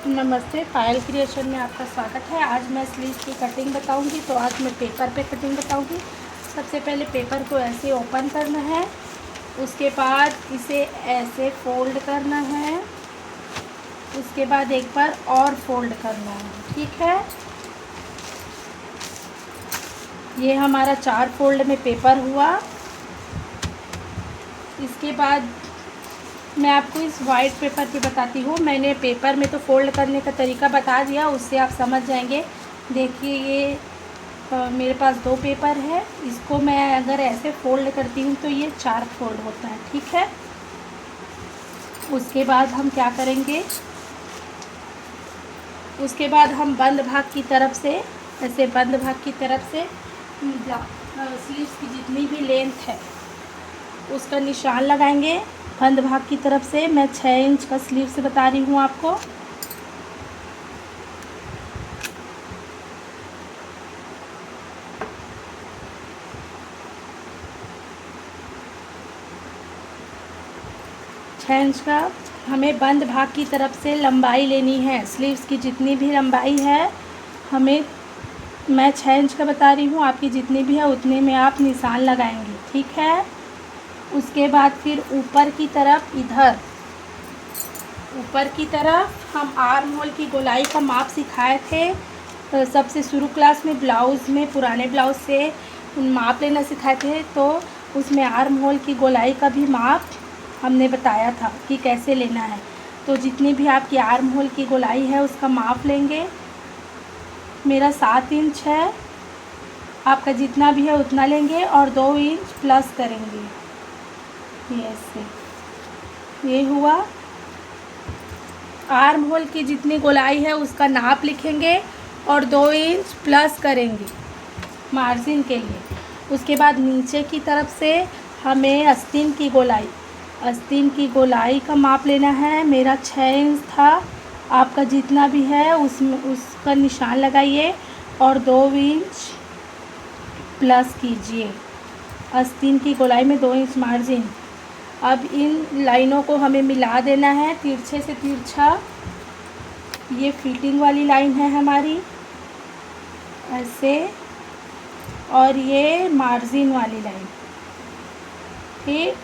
नमस्ते, पायल क्रिएशन में आपका स्वागत है। आज मैं स्लीव की कटिंग बताऊंगी। तो आज मैं पेपर पे कटिंग बताऊंगी। सबसे पहले पेपर को ऐसे ओपन करना है, उसके बाद इसे ऐसे फोल्ड करना है, उसके बाद एक बार और फोल्ड करना है। ठीक है, ये हमारा 4 फोल्ड में पेपर हुआ। इसके बाद मैं आपको इस वाइट पेपर पे बताती हूँ। मैंने पेपर में तो फ़ोल्ड करने का तरीका बता दिया, उससे आप समझ जाएंगे। देखिए ये मेरे पास 2 पेपर है। इसको मैं अगर ऐसे फ़ोल्ड करती हूँ तो ये 4 फोल्ड होता है। ठीक है, उसके बाद हम क्या करेंगे, उसके बाद हम बंद भाग की तरफ से ऐसे बंद भाग की तरफ से स्लीव्स की जितनी भी लेंथ है उसका निशान लगाएंगे। बंद भाग की तरफ से मैं 6 इंच का स्लीव से बता रही हूँ आपको। छः इंच का हमें बंद भाग की तरफ से लंबाई लेनी है। स्लीव्स की जितनी भी लंबाई है हमें, मैं 6 इंच का बता रही हूँ, आपकी जितनी भी है उतने में आप निशान लगाएंगे। ठीक है, उसके बाद फिर ऊपर की तरफ, इधर ऊपर की तरफ हम आर्म होल की गोलाई का माप सिखाए थे सबसे शुरू क्लास में। ब्लाउज़ में पुराने ब्लाउज़ से माप लेना सिखाए थे, तो उसमें आर्म होल की गोलाई का भी माप हमने बताया था कि कैसे लेना है। तो जितनी भी आपकी आर्म होल की गोलाई है उसका माप लेंगे। मेरा 7 इंच है, आपका जितना भी है उतना लेंगे और 2 इंच प्लस करेंगे। ये ऐसे, ये हुआ। आर्म होल की जितनी गोलाई है उसका नाप लिखेंगे और 2 इंच प्लस करेंगे मार्जिन के लिए। उसके बाद नीचे की तरफ से हमें आस्तीन की गोलाई का माप लेना है। मेरा 6 इंच था, आपका जितना भी है उसमें उसका निशान लगाइए और 2 इंच प्लस कीजिए। आस्तीन की गोलाई में 2 इंच मार्जिन। अब इन लाइनों को हमें मिला देना है तिरछे से तिरछा। ये फिटिंग वाली लाइन है हमारी ऐसे, और ये मार्जिन वाली लाइन। ठीक,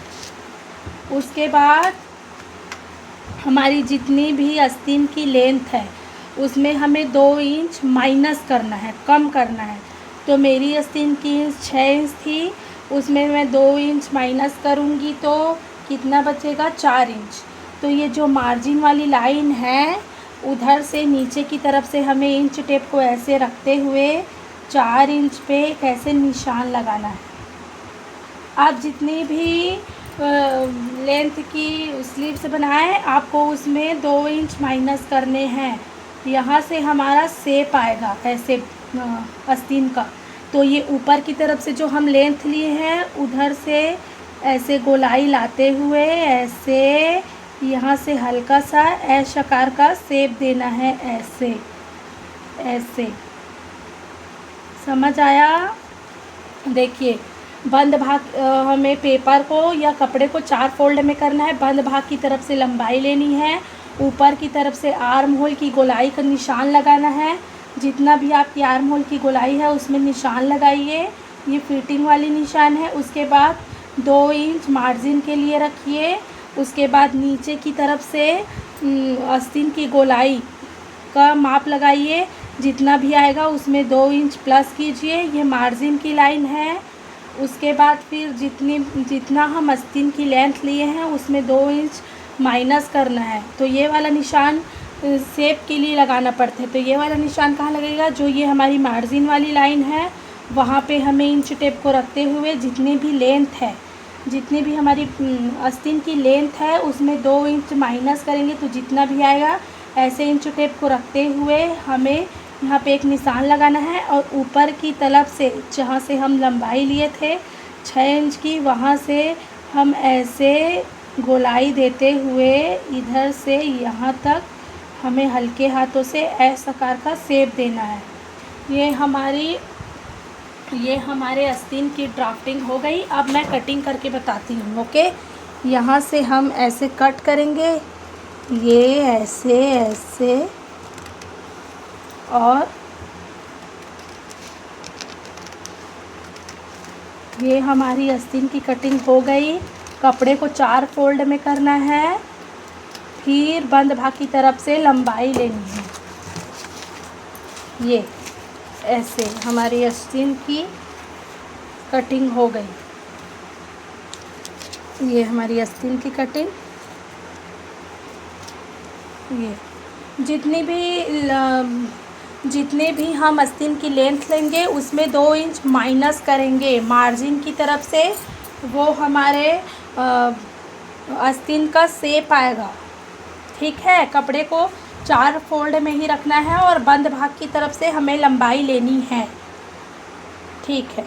उसके बाद हमारी जितनी भी आस्तीन की लेंथ है उसमें हमें 2 इंच माइनस करना है, कम करना है। तो मेरी आस्तीन की 6 इंच थी, उसमें मैं 2 इंच माइनस करूँगी तो कितना बचेगा, 4 इंच। तो ये जो मार्जिन वाली लाइन है उधर से नीचे की तरफ से हमें इंच टेप को ऐसे रखते हुए 4 इंच पे कैसे निशान लगाना है। आप जितनी भी लेंथ की स्लीव्स बनाएं आपको उसमें 2 इंच माइनस करने हैं। यहाँ से हमारा शेप आएगा ऐसे आस्तीन का। तो ये ऊपर की तरफ से जो हम लेंथ लिए हैं उधर से ऐसे गोलाई लाते हुए ऐसे यहाँ से हल्का सा ऐश आकार का शेप देना है, ऐसे ऐसे। समझ आया? देखिए, बंद भाग हमें पेपर को या कपड़े को 4 फोल्ड में करना है। बंद भाग की तरफ से लंबाई लेनी है, ऊपर की तरफ से आर्म होल की गोलाई का निशान लगाना है। जितना भी आपकी आर्म होल की गोलाई है उसमें निशान लगाइए, ये फिटिंग वाली निशान है। उसके बाद 2 इंच मार्जिन के लिए रखिए। उसके बाद नीचे की तरफ से आस्तीन की गोलाई का माप लगाइए, जितना भी आएगा उसमें 2 इंच प्लस कीजिए। ये मार्जिन की लाइन है। उसके बाद फिर जितना हम आस्तीन की लेंथ लिए हैं उसमें 2 इंच माइनस करना है। तो ये वाला निशान शेप के लिए लगाना पड़ता है। तो ये वाला निशान कहाँ लगेगा, जो ये हमारी मार्जिन वाली लाइन है वहाँ पे हमें इंच टेप को रखते हुए जितनी भी लेंथ है, जितनी भी हमारी आस्तीन की लेंथ है उसमें 2 इंच माइनस करेंगे। तो जितना भी आएगा ऐसे इंच टेप को रखते हुए हमें यहाँ पे एक निशान लगाना है। और ऊपर की तरफ से जहाँ से हम लंबाई लिए थे 6 इंच की, वहाँ से हम ऐसे गोलाई देते हुए इधर से यहाँ तक हमें हल्के हाथों से ऐसे आकार का शेप देना है। ये हमारे आस्तीन की ड्राफ्टिंग हो गई। अब मैं कटिंग करके बताती हूँ। ओके, यहाँ से हम ऐसे कट करेंगे, ये ऐसे ऐसे और ये हमारी आस्तीन की कटिंग हो गई। कपड़े को 4 फोल्ड में करना है, फिर बंद भाग की तरफ से लंबाई लेनी है। ये ऐसे हमारी आस्तीन की कटिंग हो गई। ये हमारी आस्तीन की कटिंग। ये जितने भी हम आस्तीन की लेंथ लेंगे उसमें 2 इंच माइनस करेंगे मार्जिन की तरफ से, वो हमारे आस्तीन का शेप आएगा। ठीक है, कपड़े को 4 फोल्ड में ही रखना है और बंद भाग की तरफ से हमें लंबाई लेनी है। ठीक है।